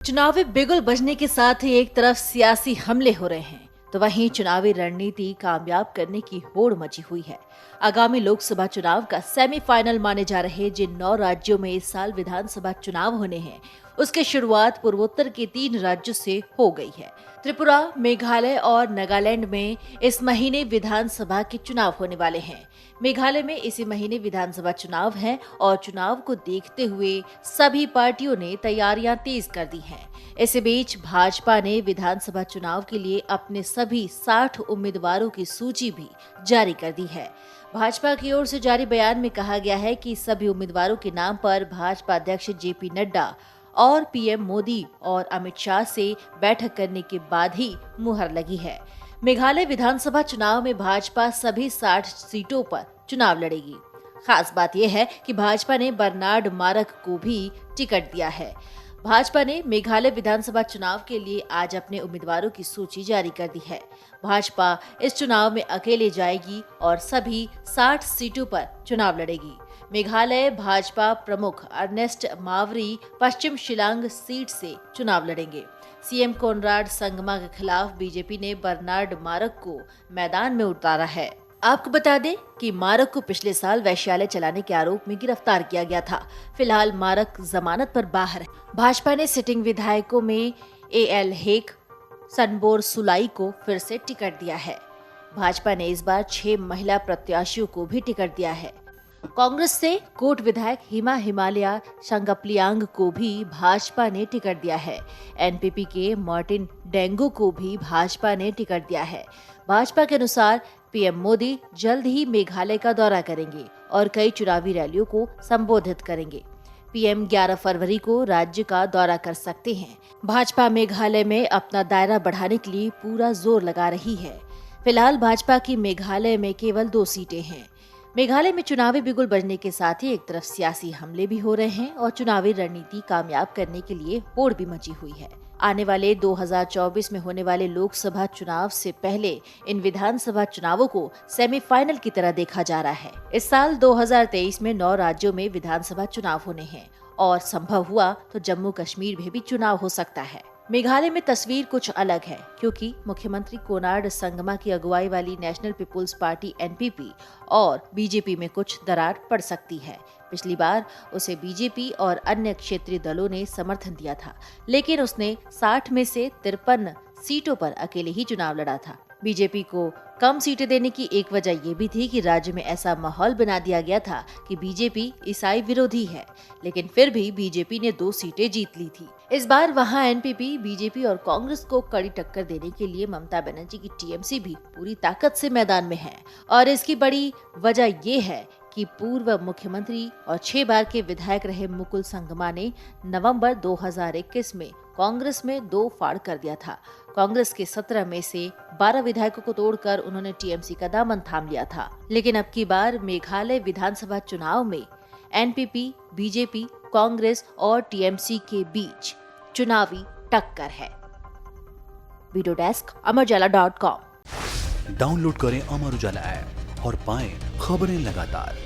चुनावी बिगुल बजने के साथ ही एक तरफ सियासी हमले हो रहे हैं तो वहीं चुनावी रणनीति कामयाब करने की होड़ मची हुई है। आगामी लोकसभा चुनाव का सेमीफाइनल माने जा रहे जिन 9 राज्यों में इस साल विधानसभा चुनाव होने हैं, उसकी शुरुआत पूर्वोत्तर के 3 राज्यों से हो गई है। त्रिपुरा, मेघालय और नागालैंड में इस महीने विधानसभा के चुनाव होने वाले हैं। मेघालय में इसी महीने विधानसभा चुनाव है और चुनाव को देखते हुए सभी पार्टियों ने तैयारियां तेज कर दी हैं। इसी बीच भाजपा ने विधानसभा चुनाव के लिए अपने सभी 60 उम्मीदवारों की सूची भी जारी कर दी है। भाजपा की ओर से जारी बयान में कहा गया है कि सभी उम्मीदवारों के नाम पर भाजपा अध्यक्ष जेपी नड्डा और पीएम मोदी और अमित शाह से बैठक करने के बाद ही मुहर लगी है। मेघालय विधानसभा चुनाव में भाजपा सभी 60 सीटों पर चुनाव लड़ेगी। खास बात यह है कि भाजपा ने बर्नार्ड मारक को भी टिकट दिया है। भाजपा ने मेघालय विधानसभा चुनाव के लिए आज अपने उम्मीदवारों की सूची जारी कर दी है। भाजपा इस चुनाव में अकेले जाएगी और सभी 60 सीटों पर चुनाव लड़ेगी। मेघालय भाजपा प्रमुख अर्नेस्ट मावरी पश्चिम शिलांग सीट से चुनाव लड़ेंगे। सीएम कोनराड संगमा के खिलाफ बीजेपी ने बर्नार्ड मारक को मैदान में उतारा है। आपको बता दें कि मारक को पिछले साल वैश्यालय चलाने के आरोप में गिरफ्तार किया गया था। फिलहाल मारक जमानत पर बाहर है। भाजपा ने सिटिंग विधायकों में एएल हेक, सनबोर सुलाई को फिर से टिकट दिया है। भाजपा ने इस बार 6 महिला प्रत्याशियों को भी टिकट दिया है। कांग्रेस से कोट विधायक हिमा हिमालया शंगपलियांग को भी भाजपा ने टिकट दिया है। एनपीपी के मार्टिन डेंगो को भी भाजपा ने टिकट दिया है। भाजपा के अनुसार पीएम मोदी जल्द ही मेघालय का दौरा करेंगे और कई चुनावी रैलियों को संबोधित करेंगे। पीएम 11 फरवरी को राज्य का दौरा कर सकते हैं। भाजपा मेघालय में अपना दायरा बढ़ाने के लिए पूरा जोर लगा रही है। फिलहाल भाजपा की मेघालय में केवल 2 सीटें हैं। मेघालय में चुनावी बिगुल बजने के साथ ही एक तरफ सियासी हमले भी हो रहे हैं और चुनावी रणनीति कामयाब करने के लिए होड़ भी मची हुई है। आने वाले 2024 में होने वाले लोकसभा चुनाव से पहले इन विधानसभा चुनावों को सेमीफाइनल की तरह देखा जा रहा है। इस साल 2023 में 9 राज्यों में विधानसभा चुनाव होने हैं और संभव हुआ तो जम्मू कश्मीर में भी चुनाव हो सकता है। मेघालय में तस्वीर कुछ अलग है क्योंकि मुख्यमंत्री कोनार्ड संगमा की अगुवाई वाली नेशनल पीपुल्स पार्टी एनपीपी और बीजेपी में कुछ दरार पड़ सकती है। पिछली बार उसे बीजेपी और अन्य क्षेत्रीय दलों ने समर्थन दिया था, लेकिन उसने 60 में से 53 सीटों पर अकेले ही चुनाव लड़ा था। बीजेपी को कम सीटें देने की एक वजह ये भी थी कि राज्य में ऐसा माहौल बना दिया गया था कि बीजेपी ईसाई विरोधी है, लेकिन फिर भी बीजेपी ने 2 सीटें जीत ली थी। इस बार वहां एनपीपी, बीजेपी और कांग्रेस को कड़ी टक्कर देने के लिए ममता बनर्जी की टीएमसी भी पूरी ताकत से मैदान में है और इसकी बड़ी वजह ये है कि पूर्व मुख्यमंत्री और 6 बार के विधायक रहे मुकुल संगमा ने नवंबर 2021 में कांग्रेस में 2 फाड़ कर दिया था। कांग्रेस के 17 में से 12 विधायकों को तोड़कर उन्होंने टीएमसी का दामन थाम लिया था। लेकिन अब की बार मेघालय विधानसभा चुनाव में एनपीपी, बीजेपी, कांग्रेस और टीएमसी के बीच चुनावी टक्कर है। Video desk amarujala.com। डाउनलोड करें अमर उजाला ऐप और पाएं खबरें लगातार।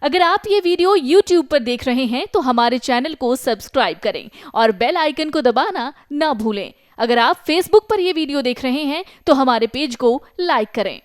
अगर आप ये वीडियो YouTube पर देख रहे हैं तो हमारे चैनल को सब्सक्राइब करें और बेल आइकन को दबाना ना भूलें। अगर आप Facebook पर ये वीडियो देख रहे हैं तो हमारे पेज को लाइक करें।